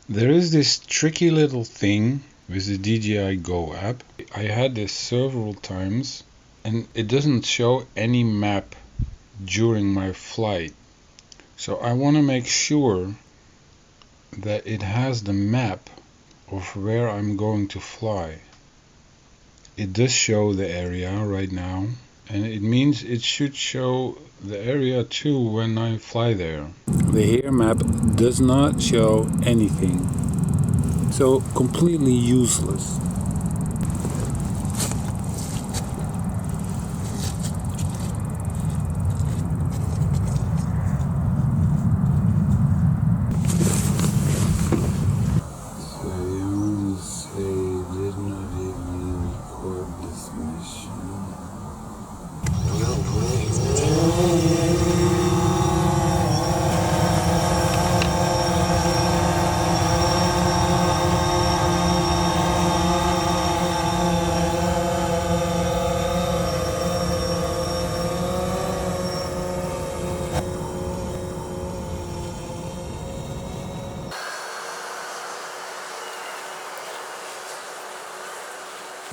There is this tricky little thing with the DJI Go app. I had this several times and it doesn't show any map during my flight. So I want to make sure that it has the map of where I'm going to fly. It does show the area right now, and it means it should show the area too when I fly there. The here map does not show anything, so completely useless.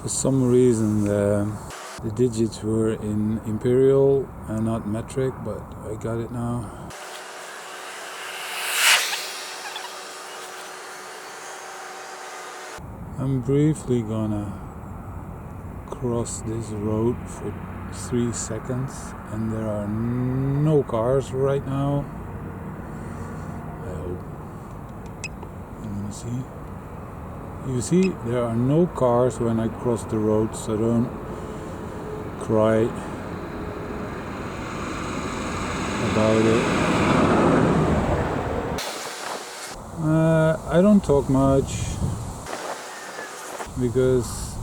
For some reason the digits were in imperial and not metric, but I got it now. I'm briefly gonna cross this road for 3 seconds, and there are no cars right now. I hope. I'm gonna see. You see, there are no cars when I cross the road, so don't cry about it. I don't talk much because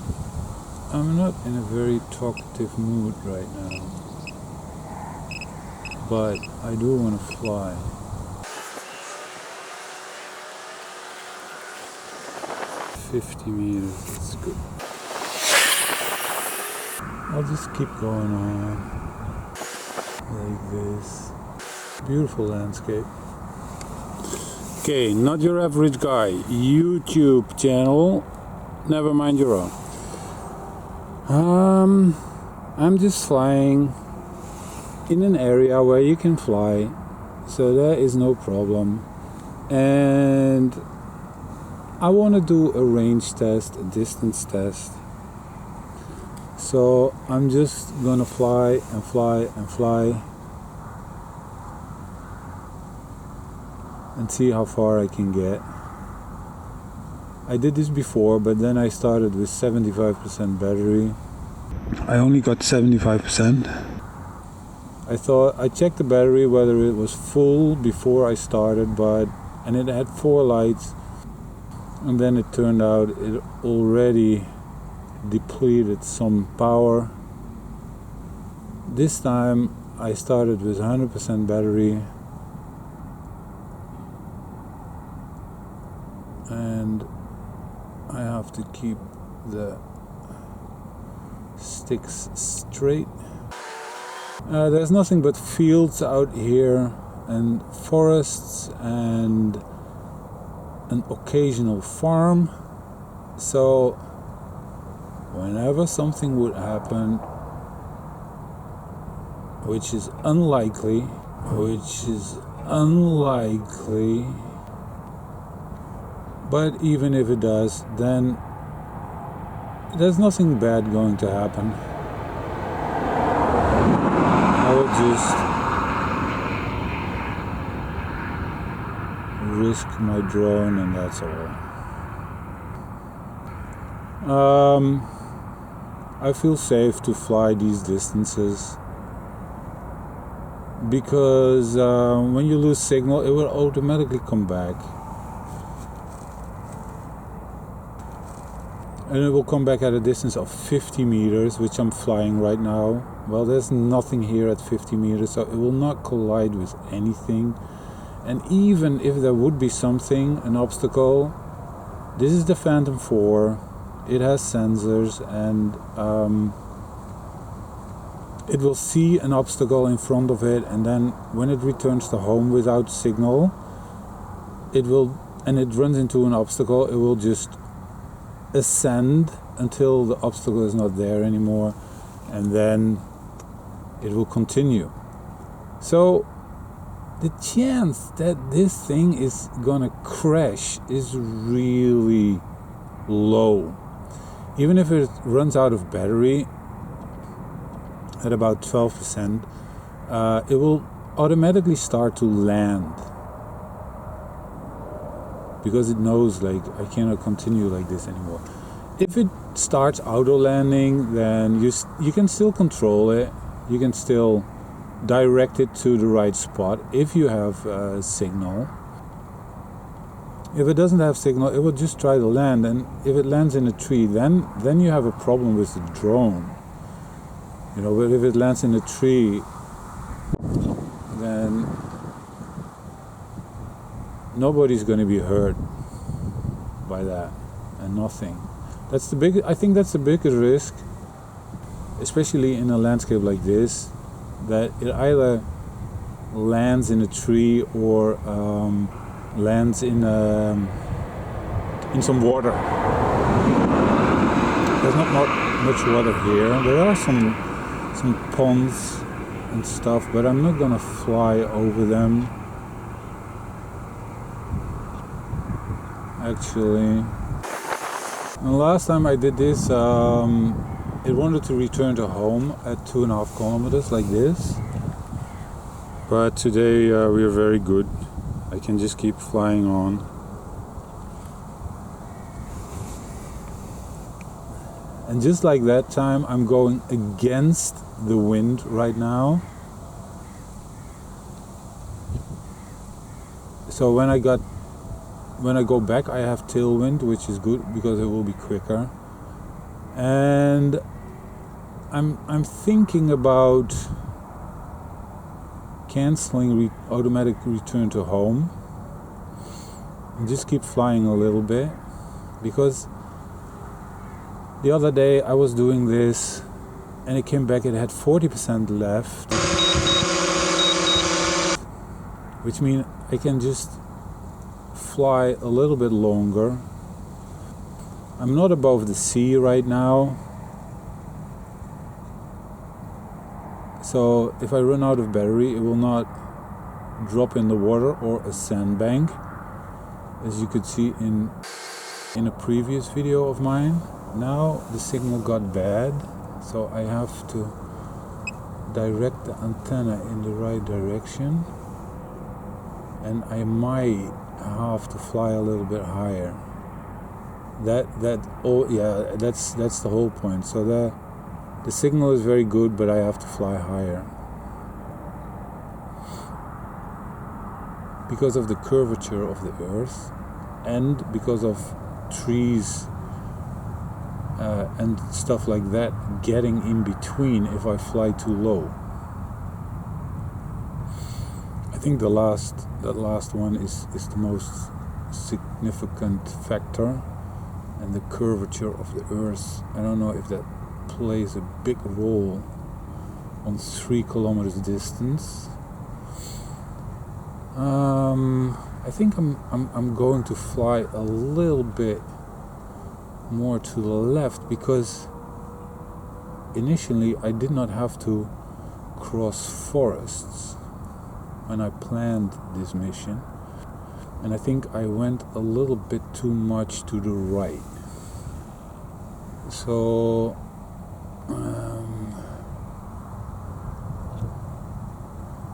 I'm not in a very talkative mood right now, but I do want to fly. $50 meters, it's good. I'll just keep going on like this. Beautiful landscape. Okay, not your average guy. YouTube channel, never mind your own. I'm just flying in an area where you can fly, so there is no problem. And I want to do a range test, a distance test. So I'm just gonna fly and fly and fly and see how far I can get. I did this before, but then I started with 75% battery. I only got 75%. I checked the battery whether it was full before I started, and it had 4 lights. And then it turned out it already depleted some power. This time I started with 100% battery, and I have to keep the sticks straight. There's nothing but fields out here and forests and an occasional farm, so whenever something would happen, which is unlikely, but even if it does, then there's nothing bad going to happen. I will just risk my drone, and that's all. I feel safe to fly these distances because when you lose signal, it will automatically come back, and it will come back at a distance of 50 meters, which I'm flying right now. Well, there's nothing here at 50 meters, so it will not collide with anything. And even if there would be something, an obstacle, this is the Phantom 4. It has sensors, and it will see an obstacle in front of it, and then when it returns to home without signal, it will and it runs into an obstacle, it will just ascend until the obstacle is not there anymore, and then it will continue. So the chance that this thing is gonna crash is really low. Even if it runs out of battery at about 12%, it will automatically start to land, because it knows, like, I cannot continue like this anymore. If it starts auto landing, then you can still control it. You can still direct it to the right spot if you have a signal. If it doesn't have signal, it will just try to land, and if it lands in a tree, then you have a problem with the drone. You know, but if it lands in a tree, then nobody's going to be hurt by that, and nothing. I think that's the biggest risk, especially in a landscape like this, that it either lands in a tree or lands in some water. There's not much water here. There are some ponds and stuff, but I'm not gonna fly over them, actually. And last time I did this, it wanted to return to home at 2.5 kilometers like this, but today we are very good. I can just keep flying on. And just like that time, I'm going against the wind right now. So when I go back, I have tailwind, which is good because it will be quicker. And I'm thinking about canceling automatic return to home and just keep flying a little bit, because the other day I was doing this and it came back, it had 40% left, which means I can just fly a little bit longer. I'm not above the sea right now, so if I run out of battery, it will not drop in the water or a sandbank, as you could see in a previous video of mine. Now the signal got bad, so I have to direct the antenna in the right direction, and I might have to fly a little bit higher. That's the whole point. So the signal is very good, but I have to fly higher because of the curvature of the earth, and because of trees and stuff like that getting in between if I fly too low. I think that last one is the most significant factor, and the curvature of the earth. I don't know if that plays a big role on 3 kilometers distance. I think I'm going to fly a little bit more to the left, because initially I did not have to cross forests when I planned this mission, and I think I went a little bit too much to the right. So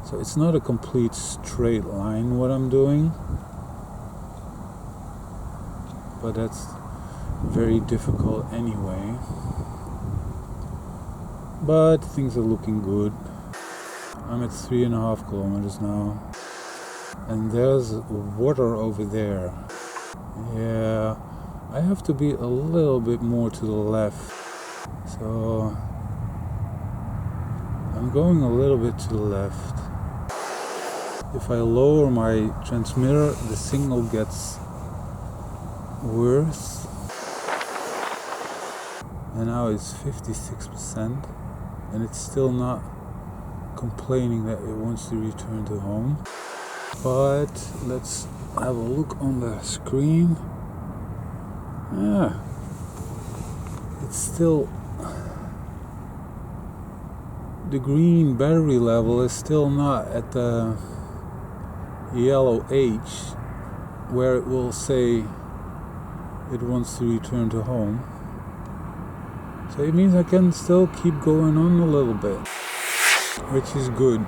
so it's not a complete straight line what I'm doing, but that's very difficult anyway. But things are looking good. I'm at 3.5 kilometers now, and there's water over there. Yeah, I have to be a little bit more to the left, so I'm going a little bit to the left. If I lower my transmitter, the signal gets worse, and now it's 56%, and it's still not complaining that it wants to return to home. But let's have a look on the screen. It's still, the green battery level is still not at the yellow H where it will say it wants to return to home. So it means I can still keep going on a little bit, which is good.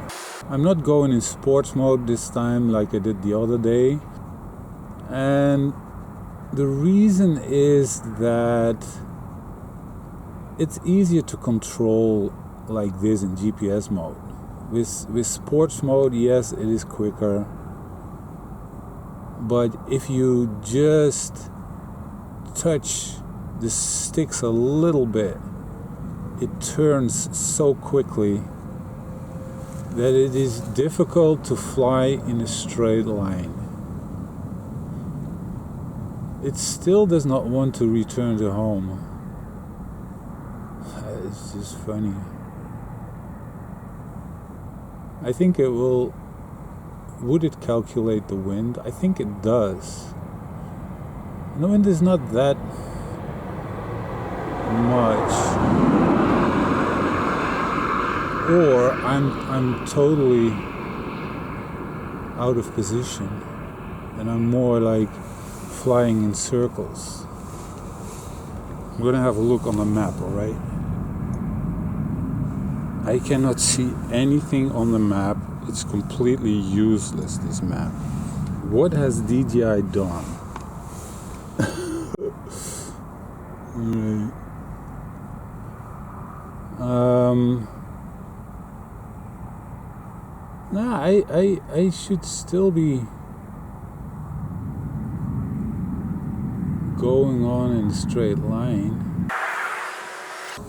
I'm not going in sports mode this time like I did the other day. And the reason is that it's easier to control like this in GPS mode. With sports mode, yes, it is quicker. But if you just touch the sticks a little bit, it turns so quickly that it is difficult to fly in a straight line. It still does not want to return to home. It's just funny. I think it will. Would it calculate the wind? I think it does. The wind is not that much, or I'm totally out of position and I'm more like flying in circles. I'm gonna have a look on the map, alright? I cannot see anything on the map. It's completely useless, this map. What has DJI done? Right. I should still be going on in a straight line.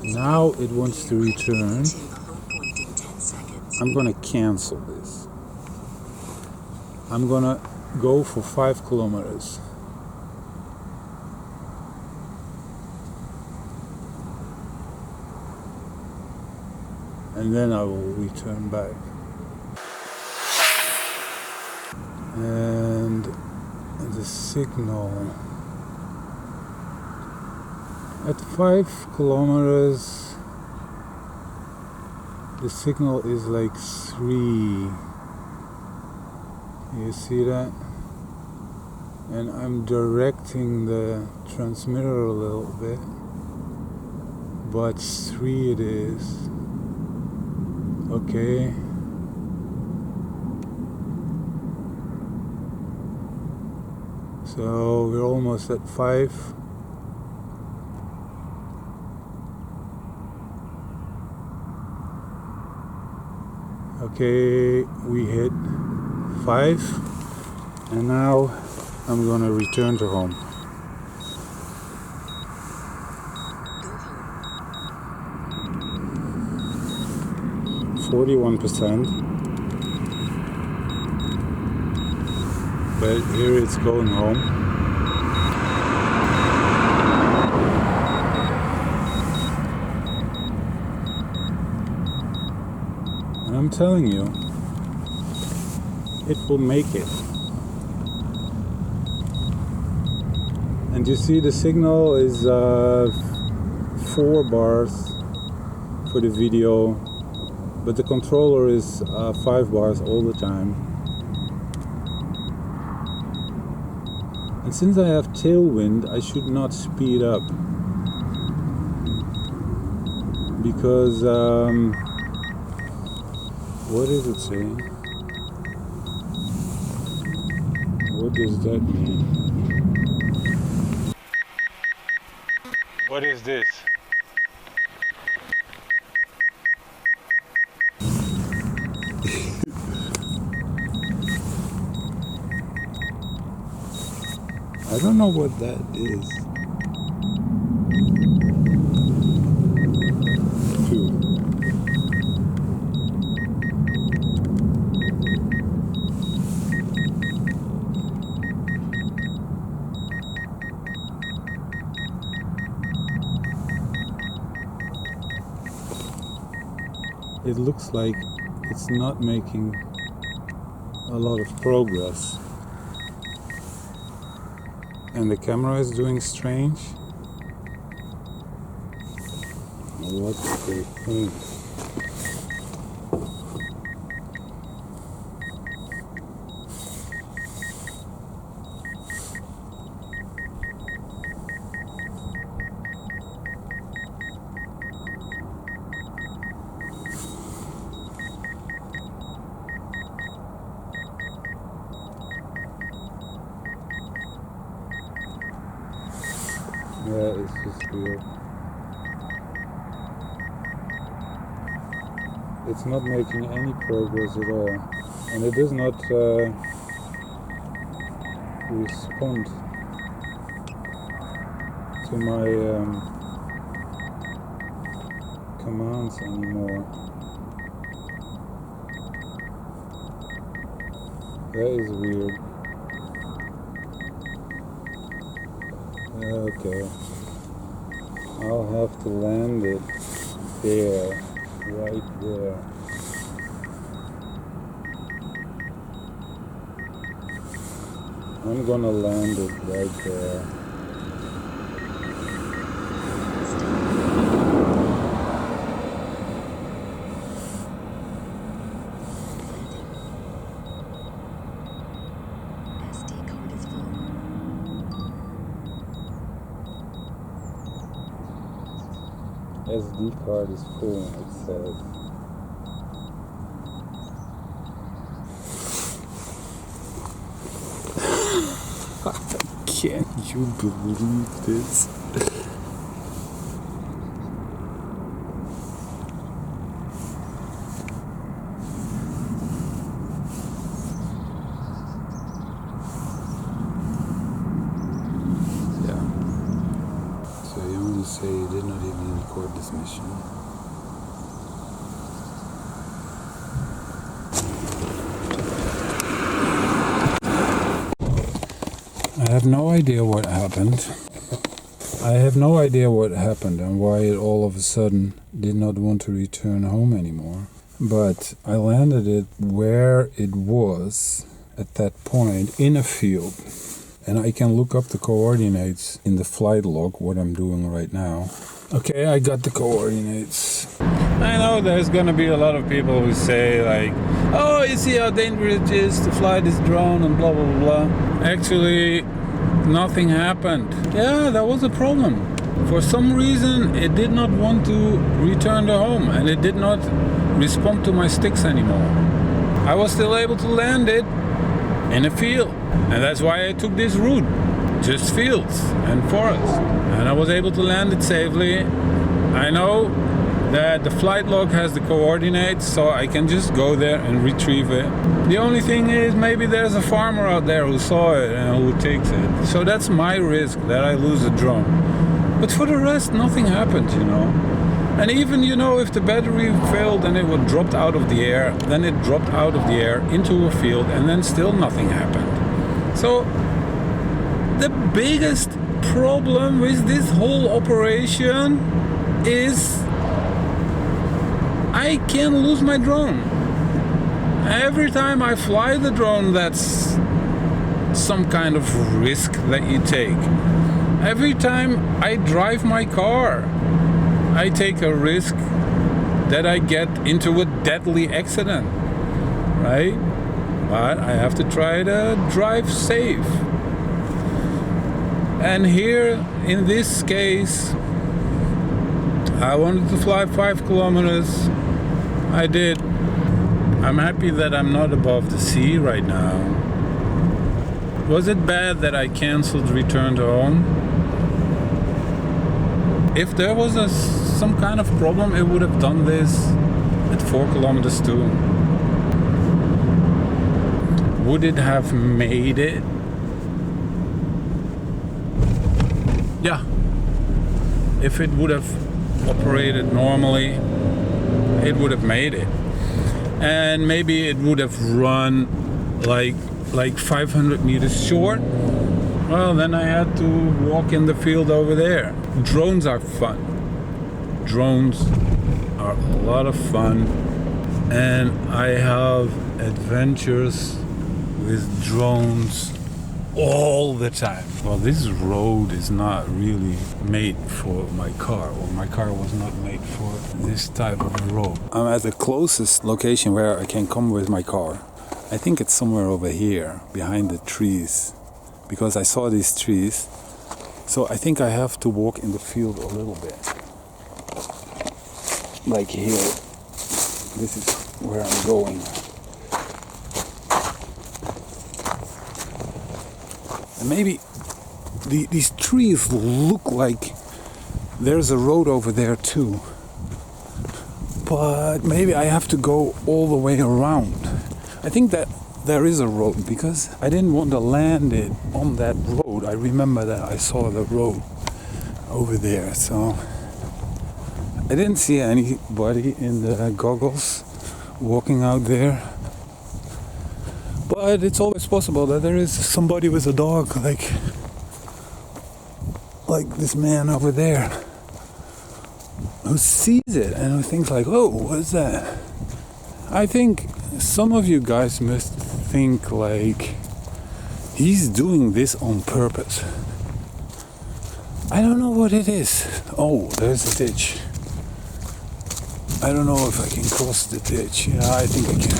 Now it wants to return. I'm gonna cancel this. I'm gonna go for 5 kilometers. And then I will return back. And the signal at 5 kilometers, the signal is like 3. You see that? And I'm directing the transmitter a little bit, but 3 it is. Okay. So we're almost at 5. Okay, we hit 5, and now I'm gonna return to home. 41%, but here it's going home. And I'm telling you, it will make it. And you see the signal is 4 bars for the video, but the controller is 5 bars all the time. And since I have tailwind, I should not speed up, because what is it saying? What does that mean? What is this? I don't know what that is. It looks like it's not making a lot of progress. and the camera is doing strange. What the thing? Yeah, it's just weird. It's not making any progress at all, and it does not respond to my commands anymore. That is weird. Okay, I'll have to land it there, right there. I'm gonna land it right there. SD card is full, it says. Can't you believe this? Yeah. So you want to say you did not even record this mission? I have no idea what happened. I have no idea what happened and why it all of a sudden did not want to return home anymore. But I landed it where it was at that point in a field. And I can look up the coordinates in the flight log, what I'm doing right now. Okay, I got the coordinates. I know there's gonna be a lot of people who say like, oh, you see how dangerous it is to fly this drone and blah, blah, blah, blah. Actually, nothing happened. Yeah, that was a problem. For some reason, it did not want to return to home and it did not respond to my sticks anymore. I was still able to land it in a field. And that's why I took this route. Just fields and forests. And I was able to land it safely. I know that the flight log has the coordinates, so I can just go there and retrieve it. The only thing is, maybe there's a farmer out there who saw it and who takes it. So that's my risk, that I lose a drone. But for the rest, nothing happened, you know. And even, you know, if the battery failed and it would dropped out of the air, then it dropped out of the air into a field and then still nothing happened. So the biggest problem with this whole operation is I can lose my drone. Every time I fly the drone, that's some kind of risk that you take. Every time I drive my car, I take a risk that I get into a deadly accident, right? But I have to try to drive safe. And here, in this case, I wanted to fly 5 kilometers. I did. I'm happy that I'm not above the sea right now. Was it bad that I canceled return to home? If there was some kind of problem, it would have done this at 4 kilometers too. Would it have made it? Yeah. If it would have operated normally, it would have made it. And maybe it would have run like 500 meters short. Well, then I had to walk in the field over there. Drones are fun. Drones are a lot of fun. And I have adventures with drones all the time. Well, this road is not really made for my car, or my car was not made for this type of road. I'm at the closest location where I can come with my car. I think it's somewhere over here, behind the trees, because I saw these trees. So I think I have to walk in the field a little bit. Like here. This is where I'm going. And maybe these trees look like there's a road over there too. But maybe I have to go all the way around. I think that there is a road because I didn't want to land it on that road. I remember that I saw the road over there. So I didn't see anybody in the goggles walking out there. But it's always possible that there is somebody with a dog, like this man over there, who sees it and who thinks like, oh, what is that? I think some of you guys must think like he's doing this on purpose. I don't know what it is. Oh, there's a ditch. I don't know if I can cross the ditch. Yeah, I think I can.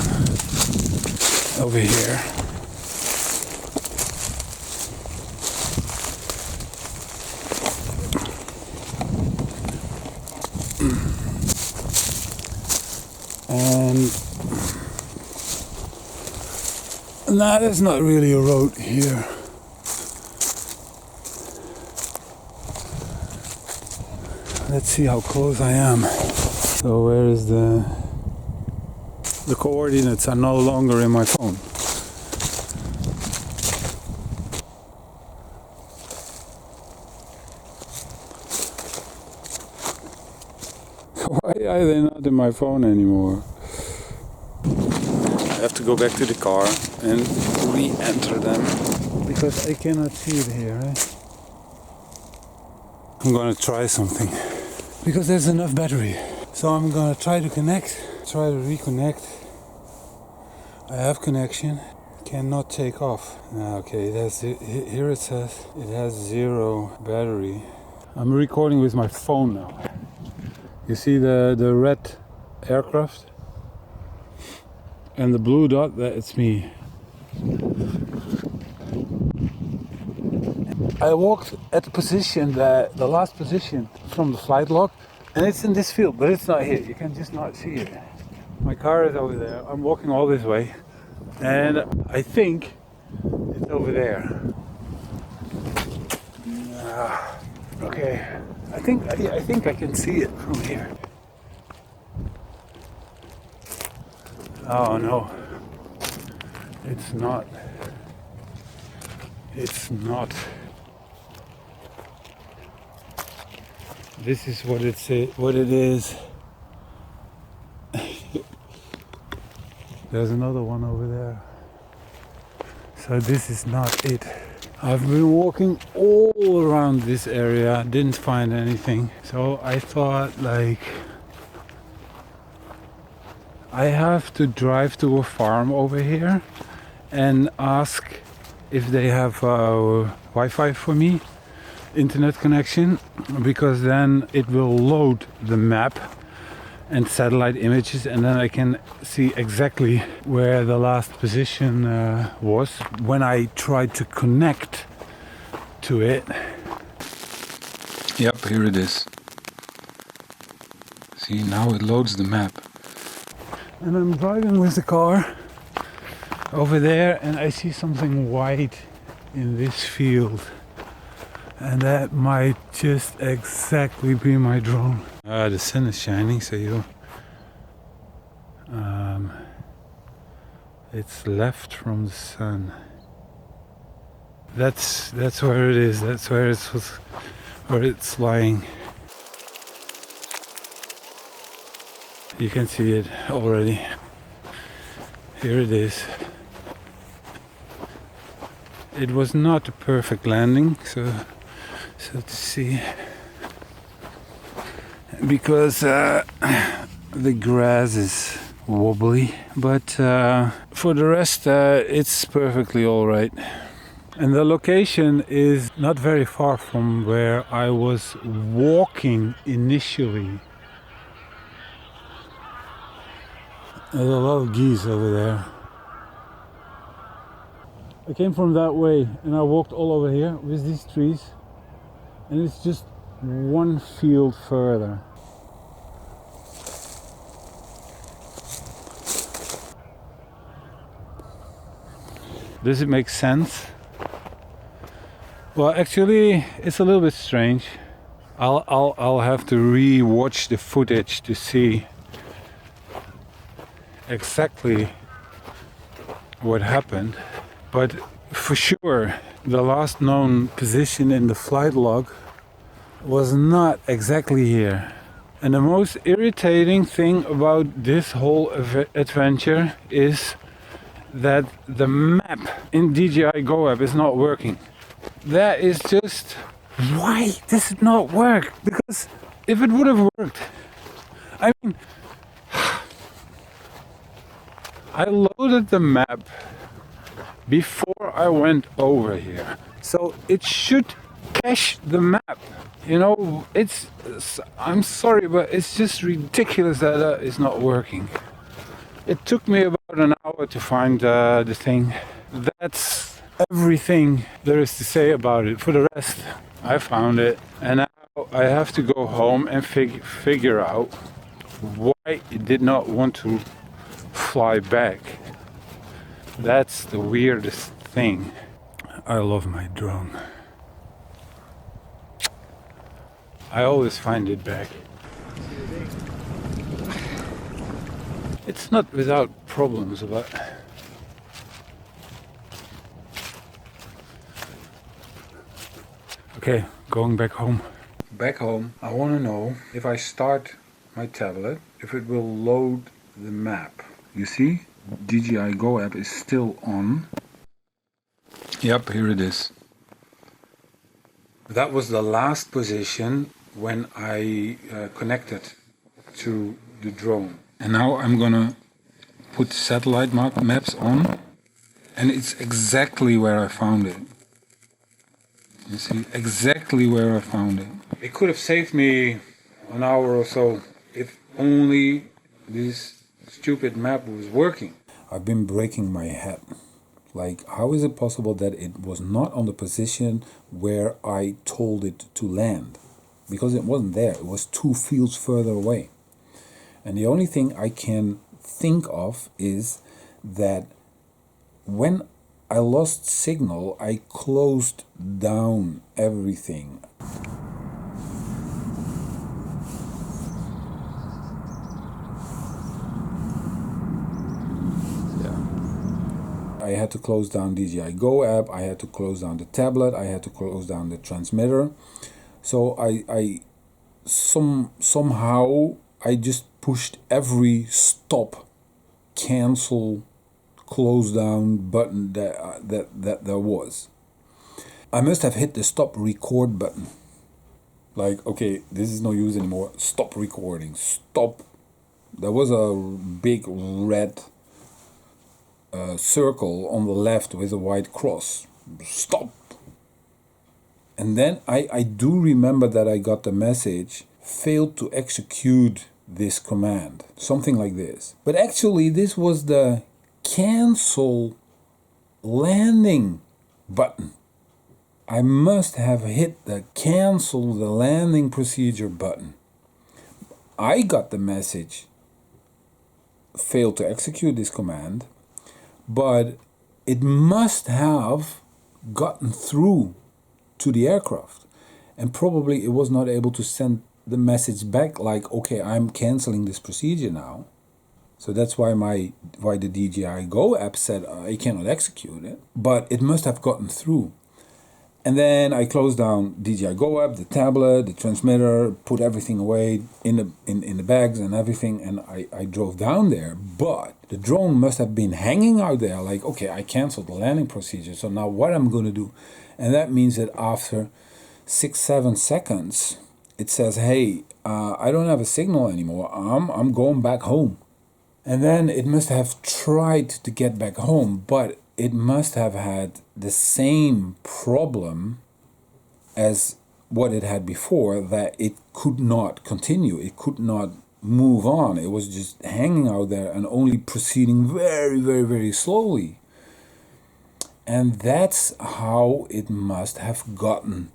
Over here. And nah, there's not really a road here. Let's see how close I am. So where is the coordinates are no longer in my phone. Why are they not in my phone anymore? I have to go back to the car and re-enter them because I cannot see it here. Right? I'm gonna try something because there's enough battery. So I'm gonna try to reconnect. I have connection. Cannot take off. Okay, here it says it has 0 battery. I'm recording with my phone now. You see the red aircraft and the blue dot, that's me. I walked at the position, the last position from the flight log, and it's in this field, but it's not here. You can just not see it. My car is over there. I'm walking all this way, and I think it's over there. Okay, I think I can see it from here. Oh no, it's not. It's not. This is what it is. There's another one over there. So this is not it. I've been walking all around this area, didn't find anything. So I thought like I have to drive to a farm over here and ask if they have Wi-Fi for me, internet connection, because then it will load the map and satellite images, and then I can see exactly where the last position was when I tried to connect to it. Yep, here it is. See, now it loads the map. And I'm driving with the car over there and I see something white in this field. And that might just exactly be my drone. The sun is shining, so it's left from the sun. That's where it is. That's where it's lying. You can see it already. Here it is. It was not a perfect landing, so to see, because the grass is wobbly, but for the rest it's perfectly all right. And the location is not very far from where I was walking initially. There's a lot of geese over there. I came from that way and I walked all over here with these trees, and it's just one field further. Does it make sense? Well, actually, it's a little bit strange. I'll have to re-watch the footage to see exactly what happened. But for sure, the last known position in the flight log was not exactly here. And the most irritating thing about this whole adventure is that the map in DJI Go app is not working. That is just, why does it not work? Because if it would have worked, I mean, I loaded the map before I went over here, so it should cache the map. You know, I'm sorry, but it's just ridiculous that that is not working. It took me about an hour to find the thing. That's everything there is to say about it. For the rest, I found it, and now I have to go home and figure out why it did not want to fly back. That's the weirdest thing. I love my drone. I always find it back. It's not without problems, but okay, going back home. Back home, I want to know if I start my tablet, if it will load the map. You see, DJI Go app is still on. Yep, here it is. That was the last position when I connected to the drone. And now I'm gonna put satellite maps on, and it's exactly where I found it. You see, exactly where I found it. It could have saved me an hour or so if only this stupid map was working. I've been breaking my head. Like, how is it possible that it was not on the position where I told it to land? Because it wasn't there. It was 2 fields further away. And the only thing I can think of is that when I lost signal, I closed down everything. I had to close down DJI Go app, I had to close down the tablet, I had to close down the transmitter. So I somehow just pushed every stop, cancel, close down button that there was. I must have hit the stop record button. Like, okay, this is no use anymore. Stop recording. Stop. There was a big red circle on the left with a white cross. Stop. And then I do remember that I got the message, failed to execute this command. Something like this. But actually this was the cancel landing button. I must have hit the cancel the landing procedure button. I got the message, failed to execute this command, but it must have gotten through to the aircraft, and probably it was not able to send the message back like, okay, I'm canceling this procedure now. So that's why the DJI Go app said I cannot execute it, but it must have gotten through. And then I closed down DJI Go app, the tablet, the transmitter, put everything away in the bags and everything, and I drove down there. But the drone must have been hanging out there like, okay, I canceled the landing procedure, so now what am I going to do? And that means that after 6-7 seconds, it says, hey, I don't have a signal anymore, I'm going back home. And then it must have tried to get back home, but it must have had the same problem as what it had before, that it could not continue, it could not move on. It was just hanging out there and only proceeding very, very, very slowly. And that's how it must have gotten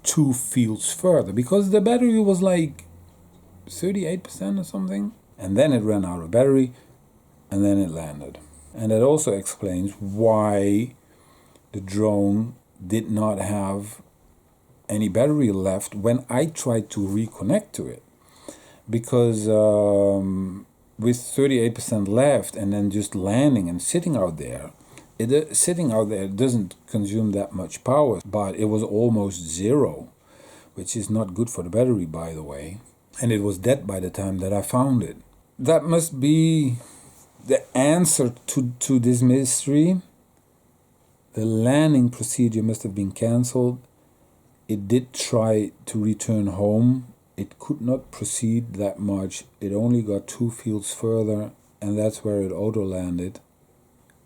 2 fields further, because the battery was like 38% or something, and then it ran out of battery, and then it landed. And that also explains why the drone did not have any battery left when I tried to reconnect to it, because with 38% left and then just landing and sitting out there, sitting out there doesn't consume that much power, but it was almost zero, which is not good for the battery, by the way. And it was dead by the time that I found it. That must be the answer to this mystery. The landing procedure must have been cancelled. It did try to return home. It could not proceed that much. It only got 2 fields further, and that's where it auto landed.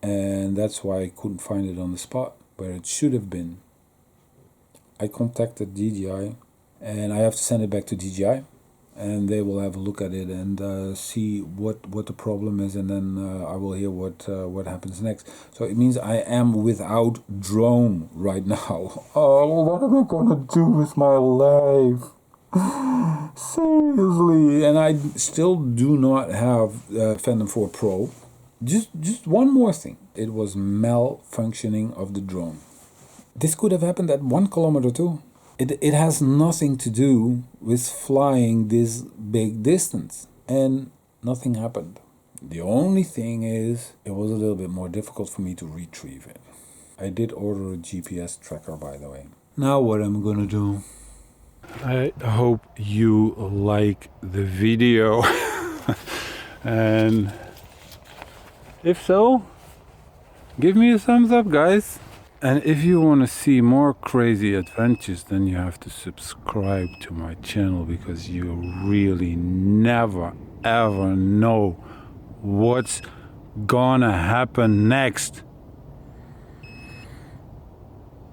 And that's why I couldn't find it on the spot where it should have been. I contacted DJI, and I have to send it back to DJI, and they will have a look at it and see what the problem is, and then I will hear what happens next. So it means I am without drone right now. Oh, what am I gonna do with my life? Seriously. And I still do not have Phantom 4 Pro. Just one more thing. It was malfunctioning of the drone. This could have happened at 1 kilometer too. It has nothing to do with flying this big distance, and nothing happened. The only thing is, it was a little bit more difficult for me to retrieve it. I did order a GPS tracker, by the way. Now what I'm gonna do? I hope you like the video. And if so, give me a thumbs up, guys. And if you want to see more crazy adventures, then you have to subscribe to my channel, because you really never ever know what's gonna happen next.